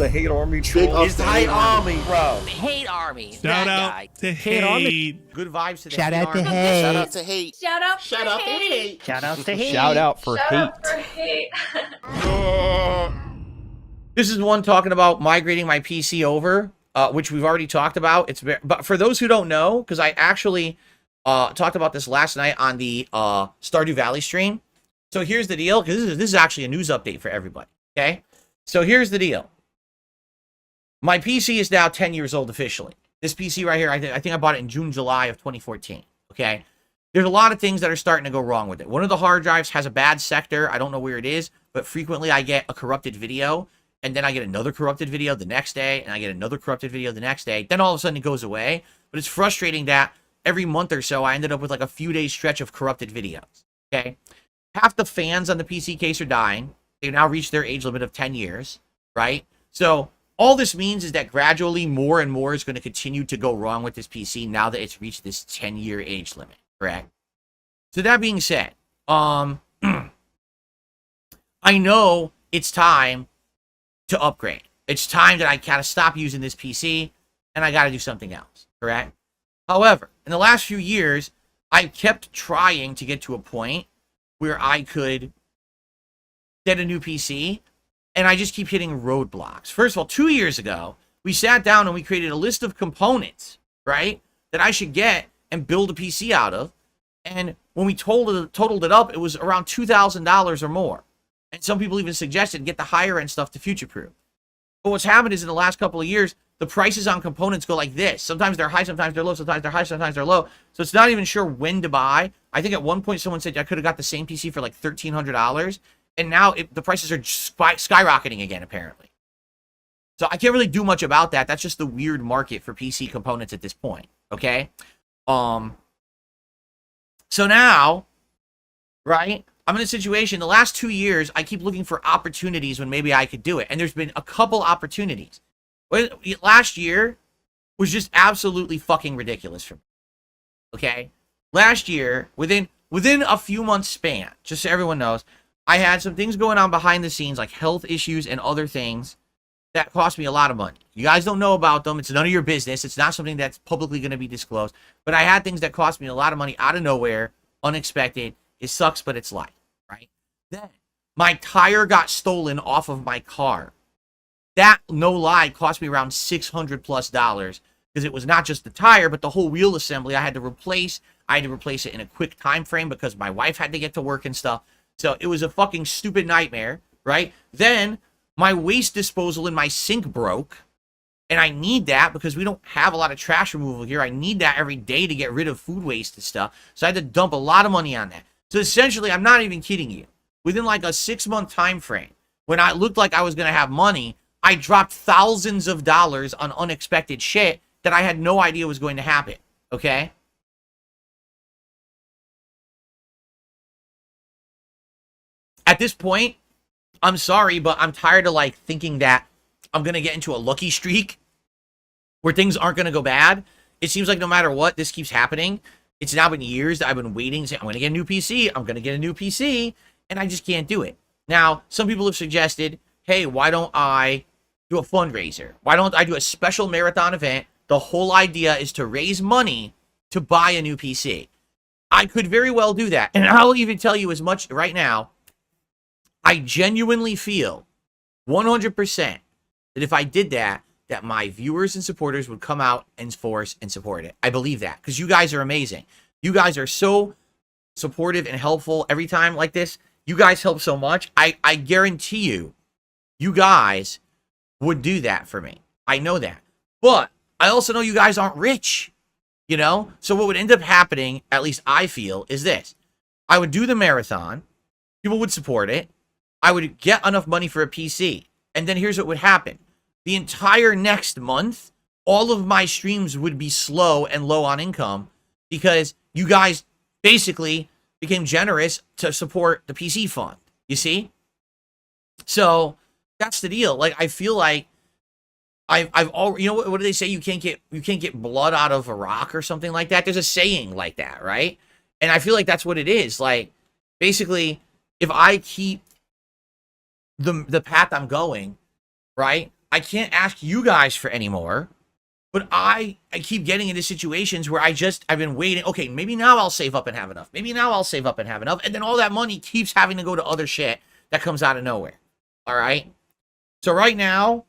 the hate army troll. It's the hate army, bro. Hate army. Shout that out guy. to hate. Good vibes to the Shout hate out to army. hate. Shout out to hate. Shout out Shout for out to hate. hate. Shout out to hate. Shout out for Shout hate. out for hate. This is one talking about migrating my PC over, which we've already talked about. But for those who don't know, because I actually talked about this last night on the Stardew Valley stream. So here's the deal, because this is actually a news update for everybody. Okay, so here's the deal. My PC is now 10 years old officially. This PC right here, I think I bought it in June, July of 2014. Okay, there's a lot of things that are starting to go wrong with it. One of the hard drives has a bad sector. I don't know where it is, but frequently I get a corrupted video. And then I get another corrupted video the next day, and I get another corrupted video the next day. Then all of a sudden it goes away. But it's frustrating that every month or so I ended up with like a few days stretch of corrupted videos. Okay? Half the fans on the PC case are dying. They've now reached their age limit of 10 years, right? So all this means is that gradually more and more is going to continue to go wrong with this PC now that it's reached this 10-year age limit, correct? So that being said, I know it's time to upgrade. It's time that I kind of stop using this PC and I got to do something else, correct? However, in the last few years, I kept trying to get to a point where I could get a new PC, and I just keep hitting roadblocks. First of all, 2 years ago, we sat down and we created a list of components, right, that I should get and build a PC out of, and when we totaled it up, it was around $2,000 or more. And some people even suggested get the higher end stuff to future-proof. But what's happened is in the last couple of years, the prices on components go like this. Sometimes they're high, sometimes they're low, sometimes they're high, sometimes they're low. So it's not even sure when to buy. I think at one point someone said I could have got the same PC for like $1,300. And now the prices are skyrocketing again, apparently. So I can't really do much about that. That's just the weird market for PC components at this point. Okay? So now, right? I'm in a situation, the last 2 years, I keep looking for opportunities when maybe I could do it. And there's been a couple opportunities. Last year was just absolutely fucking ridiculous for me. Okay? Last year, within a few months span, just so everyone knows, I had some things going on behind the scenes, like health issues and other things that cost me a lot of money. You guys don't know about them. It's none of your business. It's not something that's publicly going to be disclosed. But I had things that cost me a lot of money out of nowhere, unexpected. It sucks, but it's life, right? Then my tire got stolen off of my car. That, no lie, cost me around $600+ because it was not just the tire, but the whole wheel assembly I had to replace. I had to replace it in a quick time frame because my wife had to get to work and stuff. So it was a fucking stupid nightmare, right? Then my waste disposal in my sink broke, and I need that because we don't have a lot of trash removal here. I need that every day to get rid of food waste and stuff. So I had to dump a lot of money on that. So essentially, I'm not even kidding you. Within like a 6-month time frame, when I looked like I was going to have money, I dropped thousands of dollars on unexpected shit that I had no idea was going to happen. Okay? At this point, I'm sorry, but I'm tired of like thinking that I'm going to get into a lucky streak where things aren't going to go bad. It seems like no matter what, this keeps happening. It's now been years that I've been waiting, saying, I'm going to get a new PC. I'm going to get a new PC. And I just can't do it. Now, some people have suggested, hey, why don't I do a fundraiser? Why don't I do a special marathon event? The whole idea is to raise money to buy a new PC. I could very well do that. And I'll even tell you as much right now. I genuinely feel 100% that if I did that, that my viewers and supporters would come out and force and support it. I believe that because you guys are amazing. You guys are so supportive and helpful every time like this. You guys help so much. I guarantee you guys would do that for me. I know that. But I also know you guys aren't rich, you know? So what would end up happening, at least I feel, is this. I would do the marathon. People would support it. I would get enough money for a PC. And then here's what would happen. The entire next month, all of my streams would be slow and low on income because you guys basically became generous to support the PC fund. You see? So that's the deal. Like, I feel like I've already, you know, what do they say? You can't get blood out of a rock or something like that. There's a saying like that, right? And I feel like that's what it is. Like, basically, if I keep the path I'm going, right, I can't ask you guys for any more. But I keep getting into situations where I've been waiting. Okay, maybe now I'll save up and have enough. Maybe now I'll save up and have enough. And then all that money keeps having to go to other shit that comes out of nowhere. All right? So right now,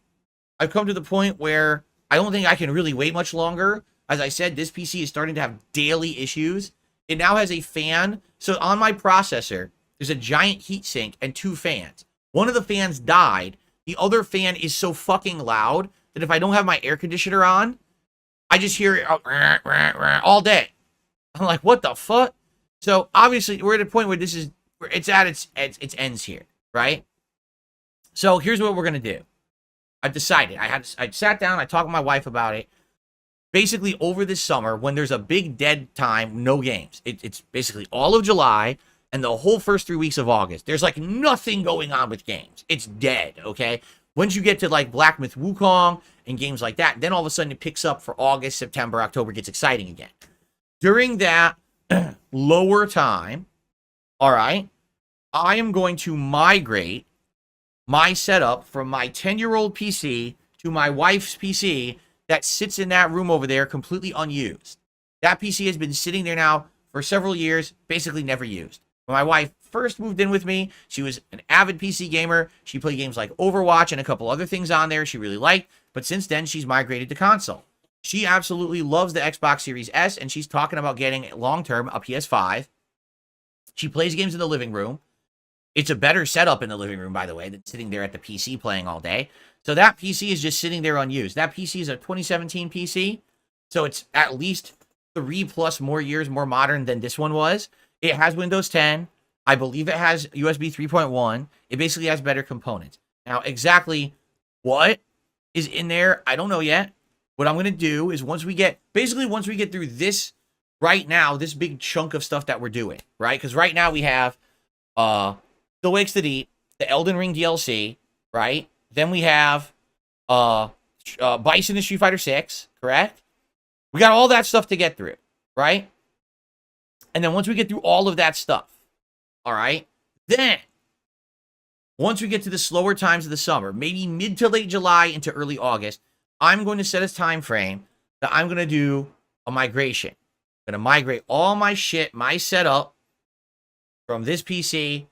I've come to the point where I don't think I can really wait much longer. As I said, this PC is starting to have daily issues. It now has a fan. So on my processor, there's a giant heatsink and 2 fans. One of the fans died. The other fan is so fucking loud that if I don't have my air conditioner on, I just hear it all day. I'm like, what the fuck? So obviously we're at a point where it's at its ends here, right? So here's what we're gonna do. I've decided. I sat down. I talked with my wife about it. Basically, over this summer, when there's a big dead time, no games. It's basically all of July and the whole first 3 weeks of August. There's like nothing going on with games. It's dead. Okay. Once you get to like Black Myth Wukong and games like that, then all of a sudden it picks up for August, September, October, gets exciting again. During that lower time, all right, I am going to migrate my setup from my 10-year-old PC to my wife's PC that sits in that room over there completely unused. That PC has been sitting there now for several years, basically never used. When my wife first moved in with me, she was an avid PC gamer. She played games like Overwatch and a couple other things on there she really liked. But since then, she's migrated to console. She absolutely loves the Xbox Series S, and she's talking about getting long-term a PS5. She plays games in the living room. It's a better setup in the living room, by the way, than sitting there at the PC playing all day. So that PC is just sitting there unused. That PC is a 2017 PC, so it's at least 3+ more years more modern than this one was. It has Windows 10. I believe it has USB 3.1. It basically has better components. Now, exactly what is in there, I don't know yet. What I'm going to do is once we get through this right now, this big chunk of stuff that we're doing, right? Because right now we have Still Wakes the Deep, the Elden Ring DLC, right? Then we have Bison and Street Fighter 6, correct? We got all that stuff to get through, right? And then once we get through all of that stuff, all right, then once we get to the slower times of the summer, maybe mid to late July into early August, I'm going to set a time frame that I'm going to do a migration. I'm going to migrate all my shit, my setup from this PC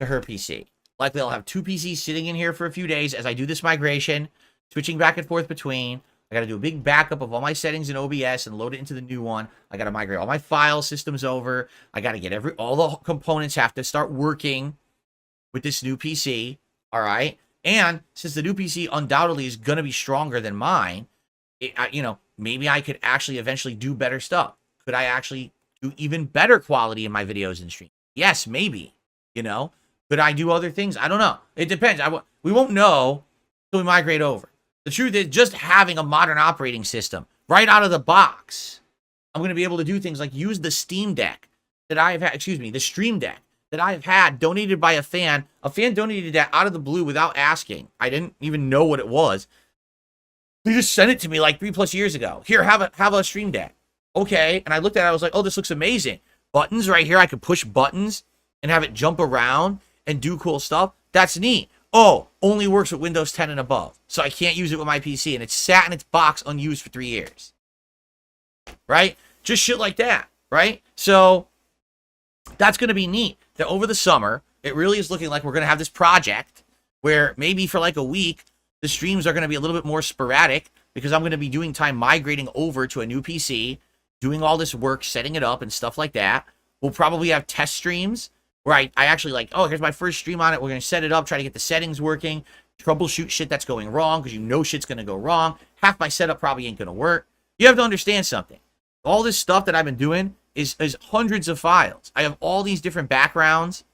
to her PC. Likely I'll have 2 PCs sitting in here for a few days as I do this migration, switching back and forth between. I got to do a big backup of all my settings in OBS and load it into the new one. I got to migrate all my file systems over. I got to get all the components have to start working with this new PC. All right. And since the new PC undoubtedly is going to be stronger than mine, maybe I could actually eventually do better stuff. Could I actually do even better quality in my videos and streams? Yes, maybe. Could I do other things? I don't know. It depends. We won't know until we migrate over. The truth is, just having a modern operating system right out of the box, I'm going to be able to do things like use the Steam Deck that I have had, the Stream Deck that I have had donated by a fan. A fan donated that out of the blue without asking. I didn't even know what it was. They just sent it to me like 3+ years ago. Here, have a Stream Deck. Okay. And I looked at it, I was like, oh, this looks amazing. Buttons right here. I could push buttons and have it jump around and do cool stuff. That's neat. Oh, only works with Windows 10 and above. So I can't use it with my PC. And it's sat in its box unused for 3 years. Right? Just shit like that. Right? So that's going to be neat. That over the summer, it really is looking like we're going to have this project where maybe for like a week, the streams are going to be a little bit more sporadic because I'm going to be doing time migrating over to a new PC, doing all this work, setting it up and stuff like that. We'll probably have test streams where I actually here's my first stream on it. We're going to set it up, try to get the settings working, troubleshoot shit that's going wrong because shit's going to go wrong. Half my setup probably ain't going to work. You have to understand something. All this stuff that I've been doing is hundreds of files. I have all these different backgrounds,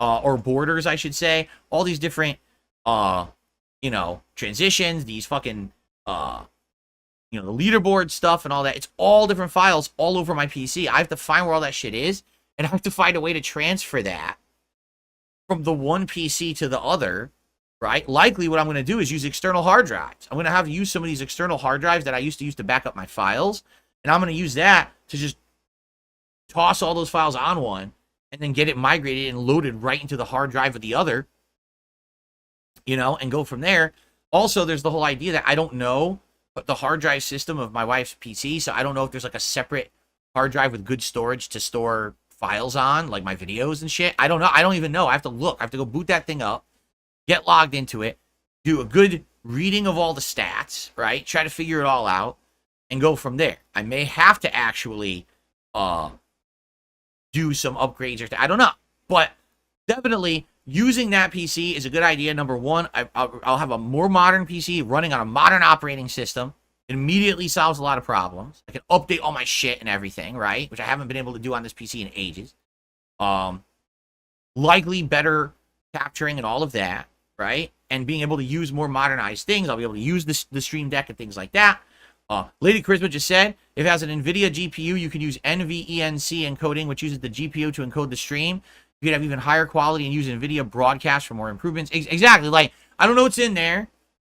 or borders, I should say. All these different, transitions, these fucking, the leaderboard stuff and all that. It's all different files all over my PC. I have to find where all that shit is. And I have to find a way to transfer that from the one PC to the other, right? Likely what I'm going to do is use external hard drives. I'm going to have to use some of these external hard drives that I used to use to back up my files. And I'm going to use that to just toss all those files on one and then get it migrated and loaded right into the hard drive of the other, and go from there. Also, there's the whole idea that I don't know the hard drive system of my wife's PC, so I don't know if there's like a separate hard drive with good storage to store files on, like my videos and shit. I don't know. I don't even know. I have to look. I have to go boot that thing up, get logged into it, do a good reading of all the stats, right? Try to figure it all out and go from there. I may have to actually do some upgrades or I don't know. But definitely using that PC is a good idea. Number one, I'll have a more modern PC running on a modern operating system. It immediately solves a lot of problems. I can update all my shit and everything, right? Which I haven't been able to do on this PC in ages. Likely better capturing and all of that, right? And being able to use more modernized things. I'll be able to use the Stream Deck and things like that. Lady Charisma just said, if it has an NVIDIA GPU, you can use NVENC encoding, which uses the GPU to encode the stream. You could have even higher quality and use NVIDIA broadcast for more improvements. Exactly. Like, I don't know what's in there.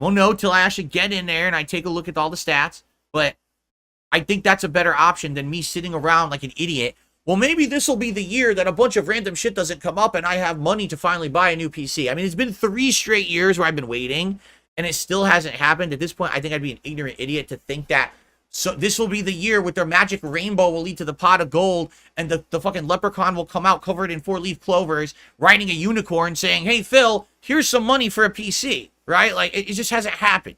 Won't know till I actually get in there and I take a look at all the stats. But I think that's a better option than me sitting around like an idiot. Well, maybe this will be the year that a bunch of random shit doesn't come up and I have money to finally buy a new PC. I mean, it's been 3 straight years where I've been waiting and it still hasn't happened. At this point, I think I'd be an ignorant idiot to think that so this will be the year with their magic rainbow will lead to the pot of gold and the fucking leprechaun will come out covered in 4-leaf clovers riding a unicorn saying, hey, Phil, here's some money for a PC, right? Like, it just hasn't happened,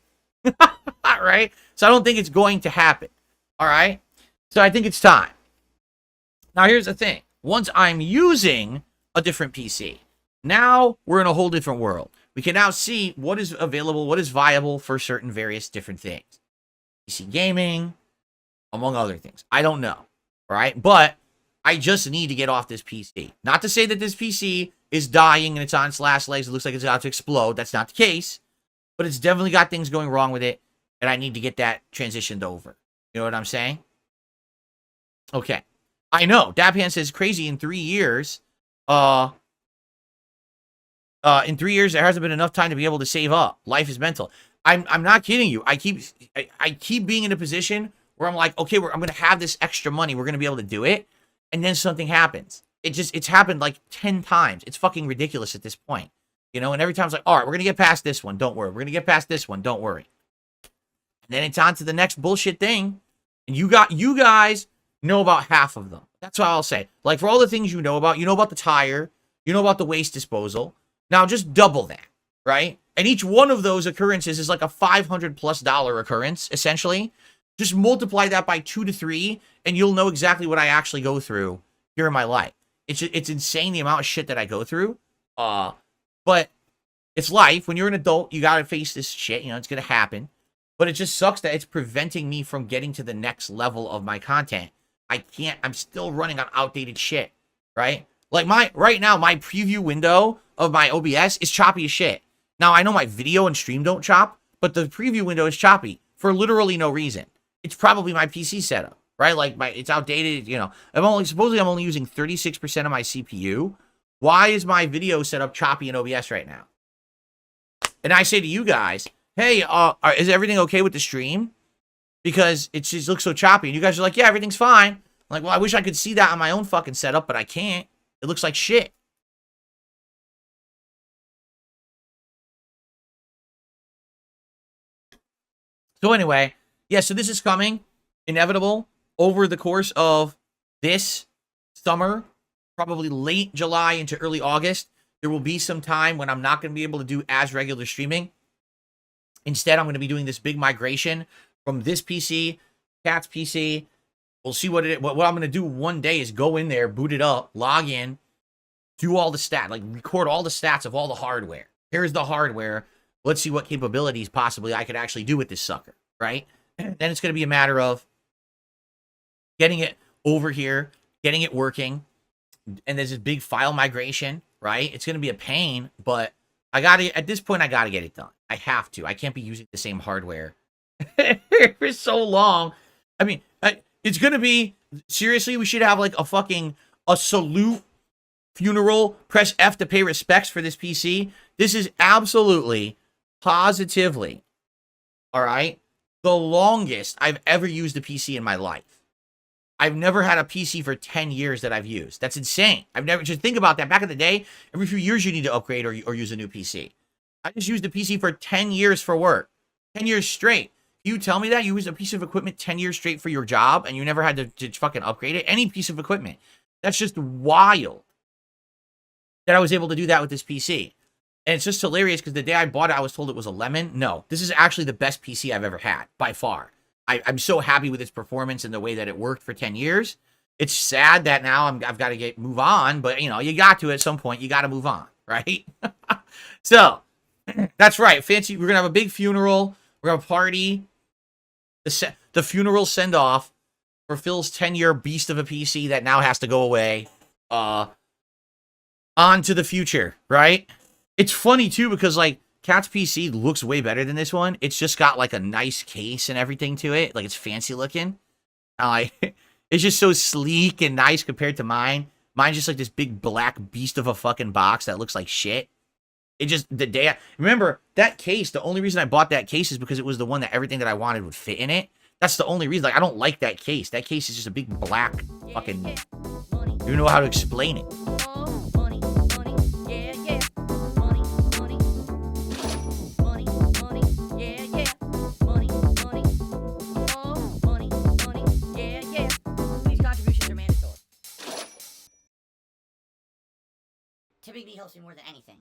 right? So I don't think it's going to happen, all right? So I think it's time. Now, here's the thing. Once I'm using a different PC, now we're in a whole different world. We can now see what is available, what is viable for certain various different things. PC gaming, among other things. I don't know, right? But I just need to get off this PC. Not to say that this PC is dying and it's on its last legs. It looks like it's about to explode. That's not the case. But it's definitely got things going wrong with it, and I need to get that transitioned over. You know what I'm saying? Okay. I know. Dapan says crazy in 3 years. In 3 years, there hasn't been enough time to be able to save up. Life is mental. I'm not kidding you. I keep being in a position where I'm like, okay, I'm going to have this extra money. We're going to be able to do it. And then something happens. It's happened like 10 times. It's fucking ridiculous at this point. You know, and every time it's like, all right, we're going to get past this one. Don't worry. We're going to get past this one. Don't worry. And then it's on to the next bullshit thing. And you guys know about half of them. That's what I'll say. Like, for all the things you know about the tire, you know about the waste disposal. Now just double that, right? And each one of those occurrences is like a $500+ occurrence, essentially. Just multiply that by 2 to 3, and you'll know exactly what I actually go through here in my life. It's insane the amount of shit that I go through. But it's life. When you're an adult, you gotta face this shit. You know, it's gonna happen. But it just sucks that it's preventing me from getting to the next level of my content. I'm still running on outdated shit, right? Like right now, my preview window of my OBS is choppy as shit. Now, I know my video and stream don't chop, but the preview window is choppy for literally no reason. It's probably my PC setup, right? Like, it's outdated, you know. Supposedly I'm only using 36% of my CPU. Why is my video setup choppy in OBS right now? And I say to you guys, hey, is everything okay with the stream? Because it just looks so choppy. And you guys are like, yeah, everything's fine. I'm like, well, I wish I could see that on my own fucking setup, but I can't. It looks like shit. So anyway, yeah, so this is coming, inevitable, over the course of this summer, probably late July into early August. There will be some time when I'm not going to be able to do as regular streaming. Instead, I'm going to be doing this big migration from this PC, Cat's PC. We'll see what I'm going to do one day is go in there, boot it up, log in, do all the stats, like record all the stats of all the hardware. Here's the hardware. Let's see what capabilities possibly I could actually do with this sucker, right? Then it's going to be a matter of getting it over here, getting it working, and there's this big file migration, right? It's going to be a pain, but at this point, I got to get it done. I have to. I can't be using the same hardware for so long. I mean, it's going to be, seriously, we should have like a salute funeral, press F to pay respects for this PC. This is absolutely, positively, all right, the longest I've ever used a PC in my life. I've never had a PC for 10 years that I've used. That's insane. Just think about that. Back in the day, every few years you need to upgrade or use a new PC. I just used the PC for 10 years for work. 10 years straight. You tell me that you used a piece of equipment 10 years straight for your job and you never had to fucking upgrade it? Any piece of equipment. That's just wild that I was able to do that with this PC. And it's just hilarious because the day I bought it, I was told it was a lemon. No, this is actually the best PC I've ever had, by far. I'm so happy with its performance and the way that it worked for 10 years. It's sad that now I've got to move on, but, you know, you got to at some point. You got to move on, right? So, that's right. Fancy. We're going to have a big funeral. We're going to have a party. The funeral send-off for Phil's 10-year beast of a PC that now has to go away. On to the future, right? It's funny, too, because, like, Cat's PC looks way better than this one. It's just got, like, a nice case and everything to it. Like, it's fancy looking. It's just so sleek and nice compared to mine. Mine's just, like, this big black beast of a fucking box that looks like shit. It just, remember, that case, the only reason I bought that case is because it was the one that everything that I wanted would fit in it. That's the only reason. Like, I don't like that case. That case is just a big black fucking, you know how to explain it. These contributions are mandatory. Tipping me helps me more than anything.